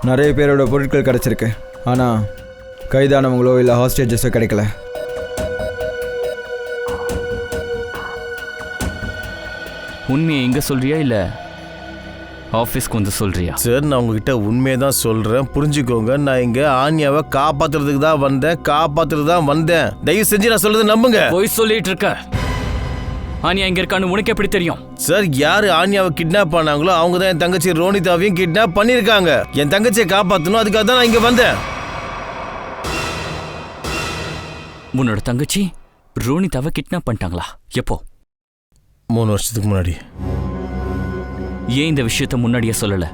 நிறைய பேரோட பொருட்கள் கிடச்சிருக்கு, ஆனால் கைதானவங்களோ இல்லை ஹாஸ்டேஜஸோ கிடைக்கல. உண்மையை இங்கே சொல்றியா இல்லை ஆஃபீஸ்க்கு வந்து சொல்றியா? சார் நான் உங்ககிட்ட உண்மையை தான் சொல்கிறேன், புரிஞ்சுக்கோங்க. நான் இங்கே ஆன்யாவை காப்பாற்றுறதுக்கு தான் வந்தேன். தயவு செஞ்சு நான் சொல்றது நம்புங்க. போய் சொல்லிட்டு இருக்க. ஆனியா இங்க இருக்கான்னு உனக்கு எப்படி தெரியும்? சார் யார் ஆன்யாவை கிட்னாப் பண்ணாங்களோ அவங்க தான் என் தங்கச்சி ரோனிதாவையும் கிட்னாப் பண்ணியிருக்காங்க. என் தங்கச்சியை காப்பாற்றணும், அதுக்காக தான் நான் இங்கே வந்தேன். உன்னோட தங்கச்சி ரோனிதாவை கிட்னாப் பண்ணிட்டாங்களா? எப்போ? 3 வருஷத்துக்கு முன்னாடி. ஏன் இந்த விஷயத்த முன்னாடியே சொல்லல?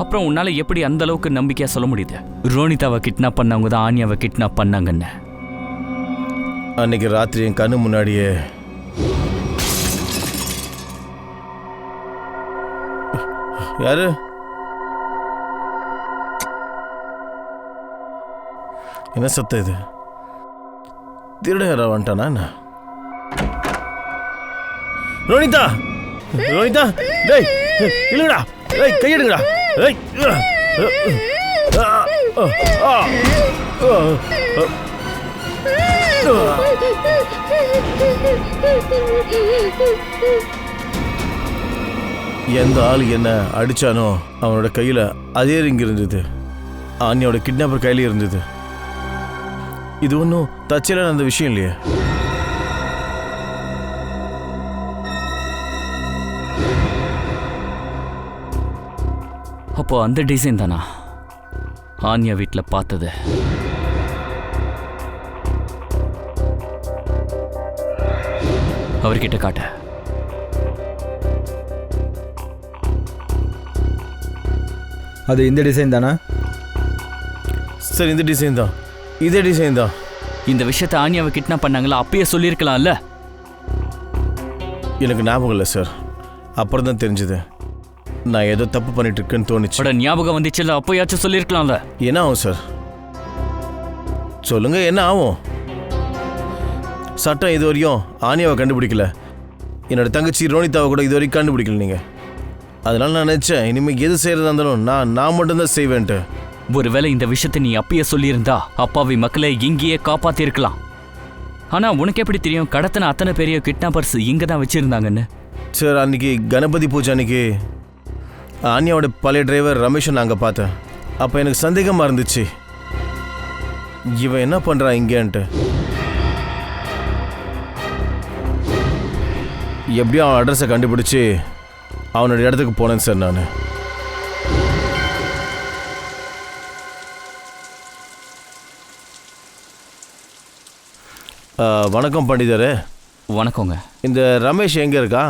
அப்புறம் உன்னால எப்படி அந்த அளவுக்கு நம்பிக்கையா சொல்ல முடியுது ரோனிதாவை கிட்னாப் பண்ணவங்க தான் ஆனியாவை கிட்னாப் பண்ணாங்கன்னு? அன்னைக்கு ராத்திரி என் கண்ணு முன்னாடியே யாரு என்ன சத்தம் இது? திருட யாரா வந்துட்டானா என்ன? ரோனிதா, ரோனிதா, டேய் இல்லடா, டேய் கையெடுங்கடா, டேய் எந்த ஆள் என்ன அடிச்சானோ அவனோட கையில அதே ரிங் இருந்தது. ஆன்யாவோட கிட்னாப்பர் கையில இருந்தது. இது ஒன்றும் தச்சலான அந்த விஷயம் இல்லையே. அப்போ அந்த டிசைன் தானா ஆன்யா வீட்டில் பார்த்தது? அவர்கிட்ட காட்ட. அது இந்த டிசைன் தானா? சார் இந்த டிசைன் தான், இதே டிசைன் தான். இந்த விஷயத்தை ஆன்யாவை கிட்னாப் பண்ணாங்களா அப்பயே சொல்லியிருக்கலாம்ல? எனக்கு ஞாபகம் இல்லை சார், அப்புறம் தான் தெரிஞ்சது நான் ஏதோ தப்பு பண்ணிட்டு இருக்கேன்னு தோணுச்சு. ஞாபகம் வந்துச்சுல்ல, அப்போயாச்சும் சொல்லியிருக்கலாம்ல? என்ன ஆகும் சார் சொல்லுங்க, என்ன ஆகும்? சட்டம் இது வரையும் ஆனியாவை கண்டுபிடிக்கல, என்னோட தங்கச்சி ரோனிதாவை கூட இது வரைக்கும் கண்டுபிடிக்கல நீங்கள். அதனால நான் நினச்சேன் இனிமேல் எது செய்கிறதா இருந்தாலும் நான் மட்டும்தான் செய்வேன்ட்டு. ஒருவேளை இந்த விஷயத்தை நீ அப்பயே சொல்லியிருந்தா அப்பாவி மக்களை இங்கேயே காப்பாத்திருக்கலாம். ஆனா உனக்கு எப்படி தெரியும் கடத்தின அத்தனை பெரிய கிட்னாப்பர்ஸ் இங்க தான் வச்சிருந்தாங்கன்னு? சார் அன்னைக்கு கணபதி பூஜை அன்னைக்கு ஆன்யாவோட பழைய டிரைவர் ரமேஷை நாங்கள் பார்த்தேன். அப்போ எனக்கு சந்தேகமாக இருந்துச்சு, இவன் என்ன பண்ணுறான் இங்கேன்ட்டு. எப்படியும் அவன் அட்ரஸை கண்டுபிடிச்சி அவனோட இடத்துக்கு போனேன் சார் நான். வணக்கம் பண்டிதரே. வணக்கங்க. இந்த ரமேஷ் எங்கே இருக்கா?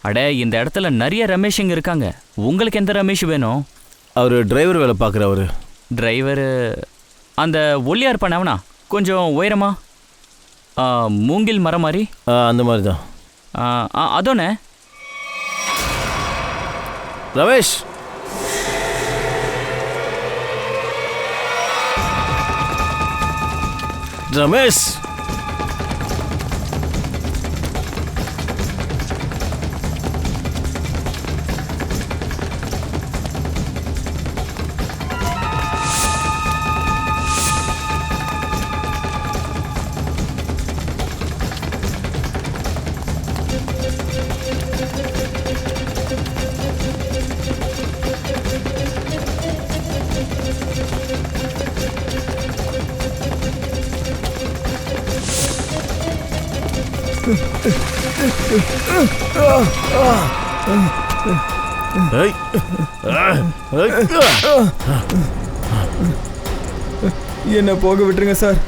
அடே, இந்த இடத்துல நிறைய ரமேஷுங்க இருக்காங்க. உங்களுக்கு எந்த ரமேஷ் வேணும்? அவர் டிரைவர் வேலை பார்க்குறவர். டிரைவரு அந்த ஒல்லியார் பண்ணவனா, கொஞ்சம் உயரமா, மூங்கில் மரம் மாதிரி? அந்த மாதிரி தான். அதோண்ணே. ரமேஷ், ரமேஷ், ஏய். ஏய். என்னை போக விட்டுருங்க சார்,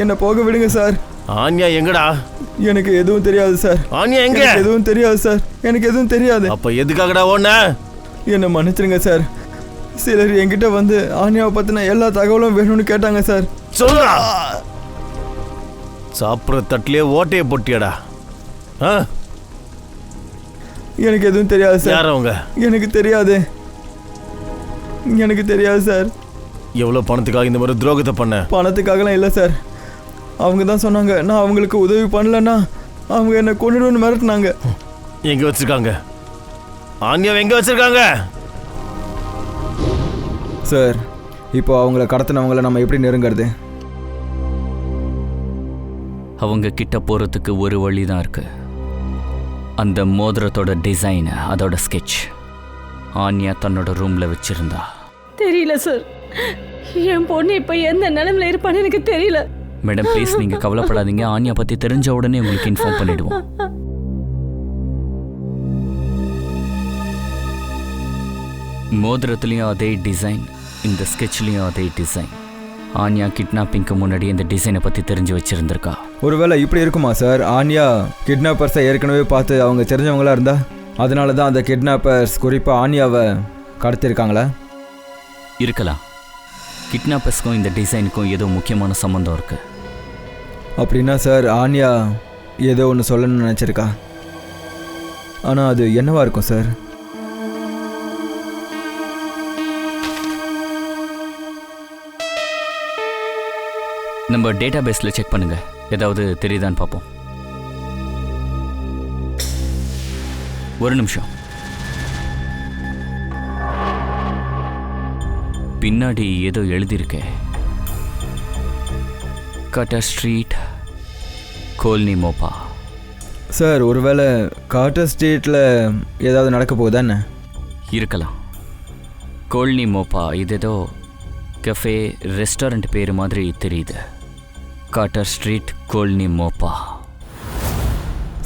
என்னை போக விடுங்க சார். ஆன்யா எங்கடா? எனக்கு எதுவும் தெரியாது சார். ஆன்யா எங்க? எனக்கு எதுவும் தெரியாது சார், எனக்கு எதுவும் தெரியாது. அப்ப எதுக்காகடா ஓடுன? என்னை மன்னிச்சிருங்க சார். சிலர் என்கிட்ட வந்து ஆன்யாவை பற்றின எல்லா தகவலும் வேணும்னு கேட்டாங்க சார். சொல்லுடா. சாப்பிட்ற தட்டிலே ஓட்டையை போட்டியாடா? ஆ? எனக்கு எதுவும் தெரியாது சார். யார் அவங்க? எனக்கு தெரியாது, எனக்கு தெரியாது சார். எவ்வளோ பணத்துக்காக இந்த மாதிரி துரோகத்தை பண்ண? பணத்துக்காகலாம் இல்லை சார். அவங்க தான் சொன்னாங்க, நான் அவங்களுக்கு உதவி பண்ணலன்னா அவங்க என்னை கொண்டுடுன்னு மிரட்டினாங்க. எங்க வச்சிருக்காங்க? ஆன்யாவை எங்க வச்சிருக்காங்க? சார், இப்போ அவங்கள கடத்தினவங்கள நம்ம எப்படி நெருங்கிறது? அவங்க கிட்ட போகிறதுக்கு ஒரு வழி தான் இருக்கு. அந்த மோதிரத்தோட டிசைன், அதோட ஸ்கெட்ச் ஆன்யா தன்னோட ரூமில் வச்சிருந்தா. தெரியல சார், என் பொண்ணு இப்போ எந்த நிலைமையில இருப்பான்னு எனக்கு தெரியல. மேடம் ப்ளீஸ், நீங்கள் கவலைப்படாதீங்க. ஆன்யா பற்றி தெரிஞ்ச உடனே உங்களுக்கு இன்ஃபார்ம் பண்ணிடுவோம். மோதிரத்துலேயும் அதே டிசைன், இந்த ஸ்கெட்ச்லேயும் அதே டிசைன். ஆன்யா கிட்னாப்பிங்க்கு முன்னாடி இந்த டிசைனை பற்றி தெரிஞ்சு வச்சுருந்துருக்கா. ஒருவேளை இப்படி இருக்குமா சார்? ஆன்யா கிட்னாப்பர்ஸை ஏற்கனவே பார்த்து அவங்க தெரிஞ்சவங்களா இருந்தா அதனால தான் அந்த கிட்னாப்பர்ஸ் குறிப்பாக ஆன்யாவை கடத்திருக்காங்களா? இருக்கலாம். கிட்னாப்பர்ஸ்க்கும் இந்த டிசைனுக்கும் ஏதோ முக்கியமான சம்மந்தம் இருக்கு. அப்படின்னா சார் ஆன்யா ஏதோ ஒன்று சொல்லணும்னு நினச்சிருக்கா. ஆனால் அது என்னவா இருக்கும் சார்? நம்ம டேட்டா பேஸில் செக் பண்ணுங்க, ஏதாவது தெரியுதான்னு பார்ப்போம். ஒரு நிமிஷம். பின்னாடி ஏதோ எழுதியிருக்கே. கட்டர் ஸ்ட்ரீட், கோல்னி மோப்பா. சார், ஒருவேளை கார்ட்டர் ஸ்ட்ரீட்டில் ஏதாவது நடக்க போகுதா என்ன? இருக்கலாம். கோல்னி மோப்பா இது ஏதோ கஃபே ரெஸ்டாரண்ட் பேர் மாதிரி தெரியுது. கார்ட்டர் ஸ்ட்ரீட், கோல்னி மோப்பா.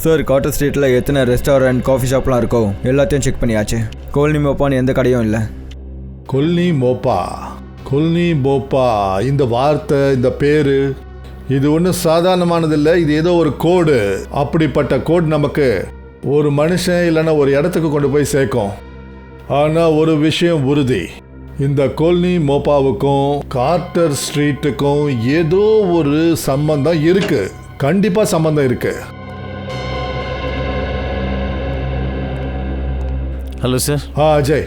சார், கார்ட்டர் ஸ்ட்ரீட்டில் எத்தனை ரெஸ்டாரண்ட் காஃபி ஷாப்லாம் இருக்கோ எல்லாத்தையும் செக் பண்ணியாச்சு. கோல்னி மோப்பான்னு எந்த கடையும் இல்லை. கொல்னி மோப்பா, கொல்னி மோப்பா, இந்த வார்த்தை, இந்த பேரு, இது ஒன்றும் சாதாரணமானதில்லை. இது ஏதோ ஒரு கோடு. அப்படிப்பட்ட கோடு நமக்கு ஒரு மனுஷன் இல்லைன்னா ஒரு இடத்துக்கு கொண்டு போய் சேர்க்கும். ஆனால் ஒரு விஷயம் உறுதி, இந்த கொல்னி மோப்பாவுக்கும் கார்ட்டர் ஸ்ட்ரீட்டுக்கும் ஏதோ ஒரு சம்பந்தம் இருக்கு. கண்டிப்பாக சம்பந்தம் இருக்கு. Hello sir. Ajay.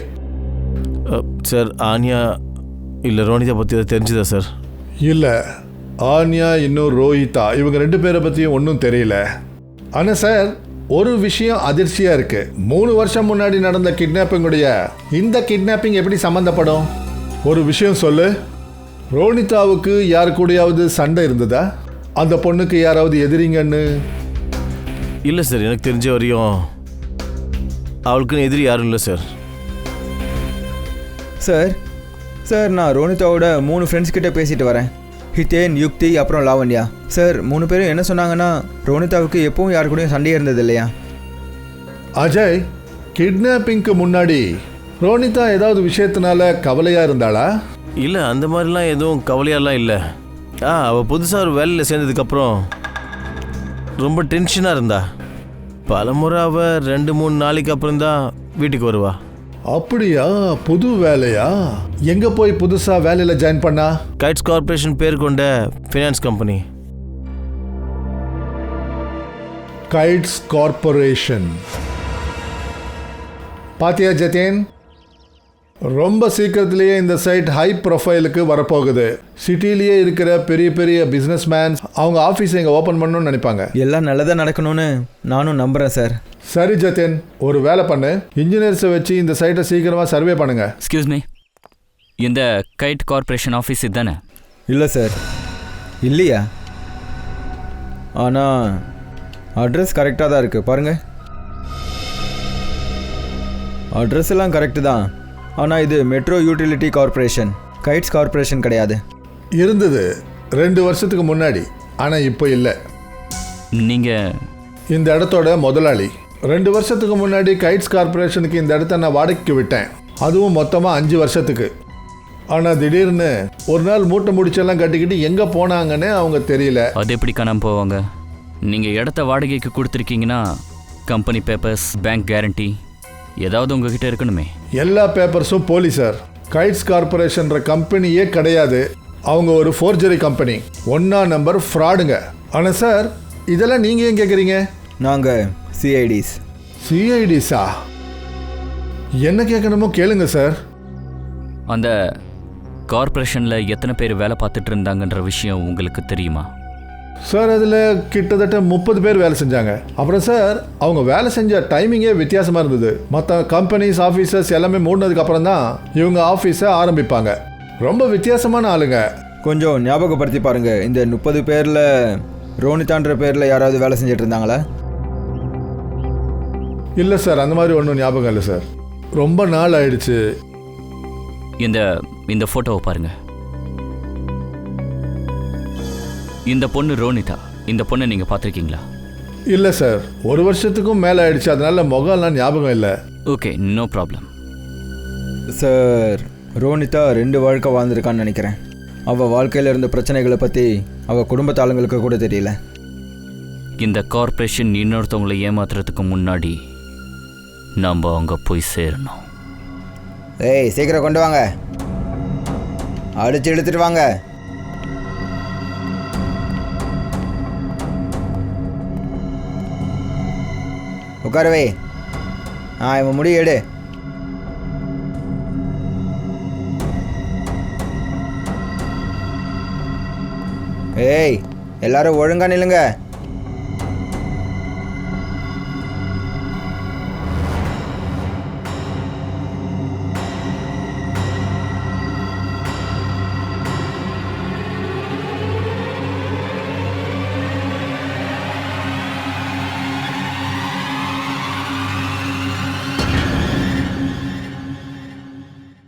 Sir, Anya இல்லை ரோனிதா பற்றி அதை தெரிஞ்சுதா சார்? இல்லை, ஆன்யா இன்னும் ரோஹிதா இவங்க 2 பேரை பற்றியும் ஒன்றும் தெரியல. ஆனால் சார், ஒரு விஷயம் அதிர்ச்சியாக இருக்கு. 3 வருஷம் முன்னாடி நடந்த கிட்னாப்பிங்குடைய இந்த கிட்னாப்பிங் எப்படி சம்மந்தப்படும்? ஒரு விஷயம் சொல்லு. ரோனிதாவுக்கு யாரு கூடயாவது சண்டை இருந்ததா? அந்த பொண்ணுக்கு யாராவது எதிரிங்கன்னு? இல்லை சார், எனக்கு தெரிஞ்ச வரையும் அவளுக்குன்னு எதிரி யாரும் இல்லை சார். சார், நான் ரோனிதாவோட 3 ஃப்ரெண்ட்ஸ் கிட்ட பேசிட்டு வரேன். ஹிதேன், யுக்தி, அப்புறம் லாவண்யா. சார், 3 பேரும் என்ன சொன்னாங்கன்னா ரோனிதாவுக்கு எப்பவும் யாரு கூடயும் சண்டையே இருந்தது இல்லையா? அஜய், கிட்னாப்பிங்க்கு முன்னாடி ரோனிதா ஏதாவது விஷயத்தினால கவலையாக இருந்தாளா? இல்லை, அந்த மாதிரிலாம் எதுவும் கவலையாலாம் இல்லை. அவள் புதுசாக ஒரு வேலையில் சேர்ந்ததுக்கப்புறம் ரொம்ப டென்ஷனாக இருந்தா. பலமுறை அவள் 2-3 நாளைக்கு அப்புறம் தான் வீட்டுக்கு வருவா. அப்படியா? புது வேலையா? எங்க போய் புதுசா வேலையில ஜாயின் பண்ணா? கைட்ஸ் கார்பரேஷன் பேர் கொண்ட ஃபைனான்ஸ் கம்பெனி. Guides corporation. பாத்தியா ஜதேன், ரொம்ப சீக்கிரத்திலேயே இந்த சைட் ஹை ப்ரொஃபைலுக்கு வரப்போகுது. சிட்டிலேயே இருக்கிற பெரிய பெரிய பிஸ்னஸ் மேன்ஸ் அவங்க ஆஃபீஸை இங்கே ஓப்பன் பண்ணணும்னு நினைப்பாங்க. எல்லாம் நல்லதாக நடக்கணும்னு நானும் நம்புகிறேன் சார். சரி ஜதேன், ஒரு வேலை பண்ணு. இன்ஜினியர்ஸை வச்சு இந்த சைட்டை சீக்கிரமாக சர்வே பண்ணுங்க. எக்ஸ்கியூஸ் மீ, இந்த கைட் கார்பரேஷன் ஆஃபீஸ் இதுதானே? இல்லை சார். இல்லையா? ஆனால் அட்ரஸ் கரெக்டாக தான் இருக்குது பாருங்கள். அட்ரஸ் எல்லாம் கரெக்டு தான். ஆனால் இது metro utility corporation, guides corporation கிடையாது. இருந்தது 2 வருஷத்துக்கு முன்னாடி, ஆனால் இப்போ இல்லை. நீங்கள் இந்த இடத்தோட முதலாளி. 2 வருஷத்துக்கு முன்னாடி கைட்ஸ் கார்பரேஷனுக்கு இந்த இடத்த நான் வாடகைக்கு விட்டேன். அதுவும் மொத்தமாக 5 வருஷத்துக்கு. ஆனால் திடீர்னு ஒரு நாள் மூட்டை முடிச்செல்லாம் கட்டிக்கிட்டு எங்கே போனாங்கன்னு அவங்க தெரியல. அது எப்படி காணாமல் போவாங்க? நீங்கள் இடத்த வாடகைக்கு கொடுத்துருக்கீங்கன்னா கம்பெனி பேப்பர்ஸ், பேங்க் கேரண்டி ஏதாவது உங்ககிட்ட இருக்கணுமே. எல்லா பேப்பர்ஸும் போலி சார். கைட்ஸ் கார்பரேஷன்ற கம்பெனியே கிடையாது. அவங்க ஒரு ஃபோர்ஜரி கம்பெனி. 1ஆம் நம்பர் ஃப்ராடுங்க. ஆனால் சார், இதெல்லாம் நீங்கள் ஏன் கேட்குறீங்க? நாங்கள் சிஐடிஸ். சிஐடிஸா? என்ன கேட்கணுமோ கேளுங்க சார். அந்த கார்ப்பரேஷனில் எத்தனை பேர் வேலை பார்த்துட்டு இருந்தாங்கன்ற விஷயம் உங்களுக்கு தெரியுமா? சார், அதில் கிட்டத்தட்ட 30 பேர் வேலை செஞ்சாங்க. அப்புறம் சார், அவங்க வேலை செஞ்ச டைமிங்கே வித்தியாசமாக இருந்தது. மற்ற கம்பெனிஸ், ஆஃபீஸர்ஸ் எல்லாமே மூடினதுக்கு அப்புறம் தான் இவங்க ஆஃபீஸை ஆரம்பிப்பாங்க. ரொம்ப வித்தியாசமான ஆளுங்க. கொஞ்சம் ஞாபகப்படுத்தி பாருங்க, இந்த 30 பேரில் ரோனிதான்ற பேரில் யாராவது வேலை செஞ்சுட்டு இருந்தாங்களா? இல்லை சார், அந்த மாதிரி ஒன்றும் ஞாபகம் இல்லை சார். ரொம்ப நாள் ஆயிடுச்சு. இந்த ஃபோட்டோவை பாருங்க. இந்த பொண்ணு ரோனிதா. இந்த பொண்ணை நீங்கள் பார்த்துருக்கீங்களா? இல்லை சார், 1 வருஷத்துக்கும் மேலே ஆயிடுச்சு. அதனால முகம்லாம் ஞாபகம் இல்லை. Okay, no problem. Sir, Ronita 2 வாழ்க்கை வாழ்ந்திருக்கான்னு நினைக்கிறேன். அவள் வாழ்க்கையில் இருந்த பிரச்சனைகளை பற்றி அவள் குடும்பத்தாளுங்களுக்கு கூட தெரியல. இந்த கார்ப்பரேஷன் இன்னொருத்தவங்களை ஏமாத்துறதுக்கு முன்னாடி நம்ம அங்கே போய் சேரணும். ஏய், சீக்கிரம் கொண்டு வாங்க. அடிச்சு எடுத்துட்டு வாங்க. உட்காரவே. இவன் முடி எடு. ஏய், எல்லாரும் ஒழுங்கா நில்லுங்க.